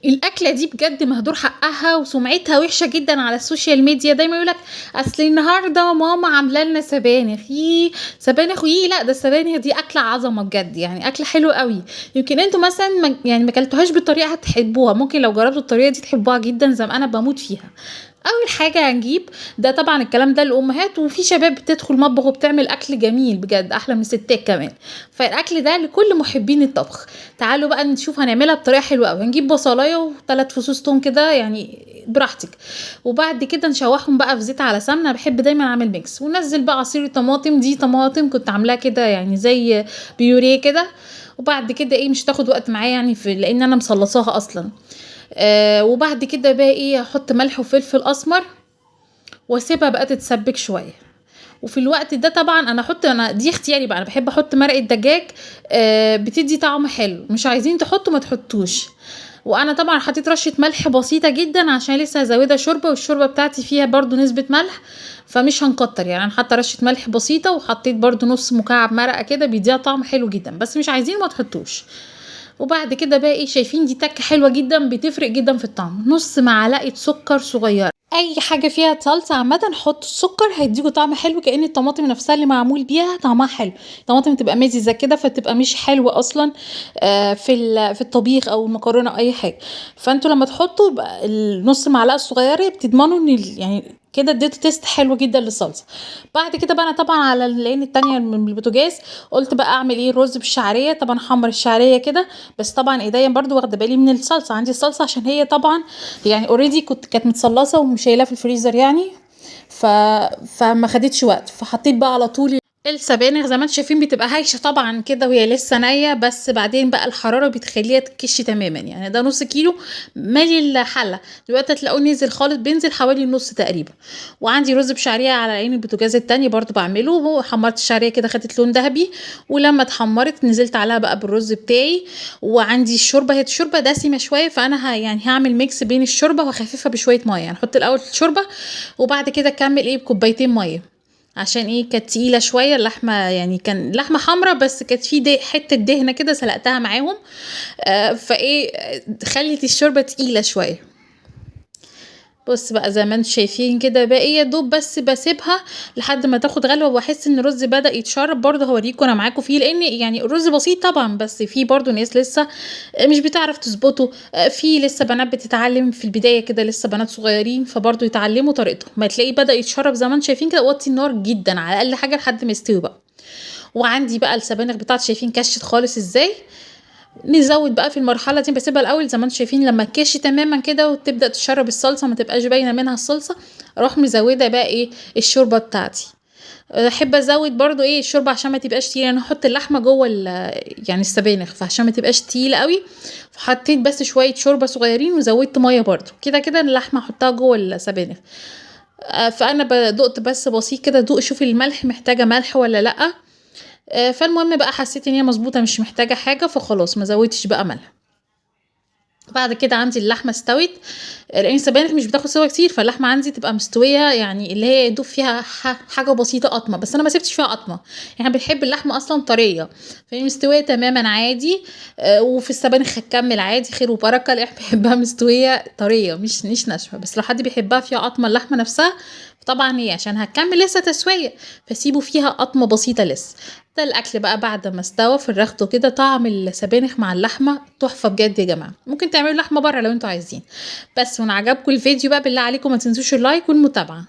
الأكلة دي بجد مهدور حقها وسمعتها وحشة جدًا على السوشيال ميديا، دايمًا يقول لك أصل النهارده ماما عاملة لنا سبانخ، سبانخ لأ ده السبانخ دي أكلة عظمة بجد، يعني أكلة حلوة أوي، يمكن أنتم مثلًا ما كلتوهاش بالطريقة هتحبوها، ممكن لو جربتوا الطريقة دي تحبوها جدًا زي ما أنا باموت فيها. أول حاجة هنجيب ده طبعًا الكلام ده للأمهات، وفي شباب بتدخل مطبخ وبتعمل أكل جميل بجد أحلى من الستات كمان، فالأكل ده لكل محبين الطبخ. تعالوا بقى نشوف هنعملها بطريقة حلوة أوي، هنجيب بصلاية و3 فصوص توم كده يعني براحتك، وبعد كده نشوحهم بقى في زيت على سمنة، أنا باحب دايمًا أعمل ميكس، وننزل بقى عصير الطماطم، دي طماطم كنت عاملاها كده يعني زي بيوريه كده، وبعد كده مش هتاخد وقت معايا يعني لأن أنا مصلصاها أصلًا. وبعد كده بقى هاحط ملح وفلفل أسمر واسيبها بقى تتسبك شوية. وفي الوقت ده طبعًا أنا دي اختياري بقى، أنا باحب أحط مرقة دجاج بتدّي طعم حلو، مش عايزين تحطوا ما تحطوش. وأنا طبعًا حطيت رشة ملح بسيطة جدًا عشان لسه هازودها شوربة، والشوربة بتاعتي فيها برضه نسبة ملح، فمش هنكتر يعني، أنا حاطة رشة ملح بسيطة وحطيت برضه نص مكعب مرقة كده بيديها طعم حلو جدًا، بس مش عايزين ما تحطوش. وبعد كده بقى شايفين دي تكة حلوة جدًا بتفرق جدًا في الطعم، نص معلقة سكر صغيرة. أي حاجة فيها صلصة عامةً حطوا السكر هيديكوا طعم حلو، كأن الطماطم نفسها اللي معمول بيها طعمها حلو، الطماطم تبقى مززة كده فتبقى مش حلوة أصلًا في الطبيخ أو المكرونة أو أي حاجة، فأنتم لما تحطوا يبقى النص معلقة الصغيرة بتضمنوا إن يعني كده اديتوا تيست حلو جدًا للصلصة. بعد كده بقى أنا طبعًا على العين التانية من البوتاجاز قلت بقى أعمل رز بالشعرية، طبعًا أحمر الشعرية كده، بس طبعًا إيديا برضه واخدة بالي من الصلصة، عندي الصلصة عشان هي طبعًا يعني already كانت متصلصة وشايلاها في الفريزر يعني، ف فما خدتش وقت، فحطيت بقى على طول السبانخ زي ما انتم شايفين بتبقى هايشه طبعا كده وهي لسه نيه، بس بعدين بقى الحراره بتخليها تكش تماما، يعني ده نص كيلو مالي الحله، دلوقتي هتلاقوه نزل خالص، بينزل حوالي النص تقريبا. وعندي رز بشعريه على عين البوتاجاز التاني برضو بعمله، وحمرت الشعريه كده خدت لون ذهبي، ولما اتحمرت نزلت عليها بقى بالرز بتاعي. وعندي الشوربه، هي الشوربه دسمه شويه، فانا يعني هعمل ميكس بين الشوربه واخففها بشويه ميه، يعني احط الاول الشوربه وبعد كده اكمل بكوبايتين ميه، عشان كانت تقيله شويه اللحمه، يعني كان لحمه حمراء بس كانت في حته دهنه كده سلقتها معاهم، خلت الشوربه تقيله شويه. بص بقى زي ما انتم شايفين كده بقى يا دوب بس بسيبها لحد ما تاخد غلوه، واحس ان الرز بدأ يتشرب، برضه هوريكم انا معاكم فيه، لان يعني الرز بسيط طبعا بس في برضه ناس لسه مش بتعرف تظبطه، في لسه بنات بتتعلم في البدايه كده، لسه بنات صغيرين فبرضه يتعلموا طريقته، ما تلاقيه بدأ يتشرب زي ما انتم شايفين كده، وطي النار جدا على اقل حاجه لحد ما يستوي بقى. وعندي بقى السبانخ بتاعتي شايفين كشت خالص ازاي، نزود بقى في المرحله دي، بسيبها الاول زي ما انتم شايفين لما تكش تماما كده وتبدا تشرب الصلصه ما تبقاش باينه منها الصلصه، اروح مزوده بقى الشوربه بتاعتي. احب ازود برضو الشوربه عشان ما تبقاش تقيله، انا احط اللحمه جوه يعني السبانخ، فعشان ما تبقاش تقيله قوي فحطيت بس شويه شوربه صغيرين وزودت ميه برضو، كده كده اللحمه احطها جوه السبانخ. فانا بدقت بس بسيط كده، دوق شوف الملح محتاجه ملح ولا لا. فالمهم بقى حسيت ان هي مظبوطه مش محتاجه حاجه، فخلاص ما زودتش بقى ملح. بعد كده عندي اللحمه استوت، لان السبانخ مش بتاخد سوا كتير، فاللحمه عندي تبقى مستويه يعني اللي هي يدوب فيها حاجه بسيطه قطمه، بس انا ما سبتش فيها قطمه، يعني بنحب اللحمه اصلا طريه، فهي مستويه تماما عادي. وفي السبانخ هتكمل عادي خير وبركه، اللي احنا بنحبها مستويه طريه مش ناشفه، بس لو حد بيحبها فيها قطمه اللحمه نفسها طبعا هي عشان هتكمل لسه تسويه فسيبوا فيها قطمه بسيطه لسه. ده الاكل بقى بعد ما استوى في الرغد كده، طعم السبانخ مع اللحمه تحفه بجد يا جماعه، ممكن تعملوا لحمه بره لو انتوا عايزين. بس وان عجبكم الفيديو بقى بالله عليكم ما تنسوش اللايك والمتابعه.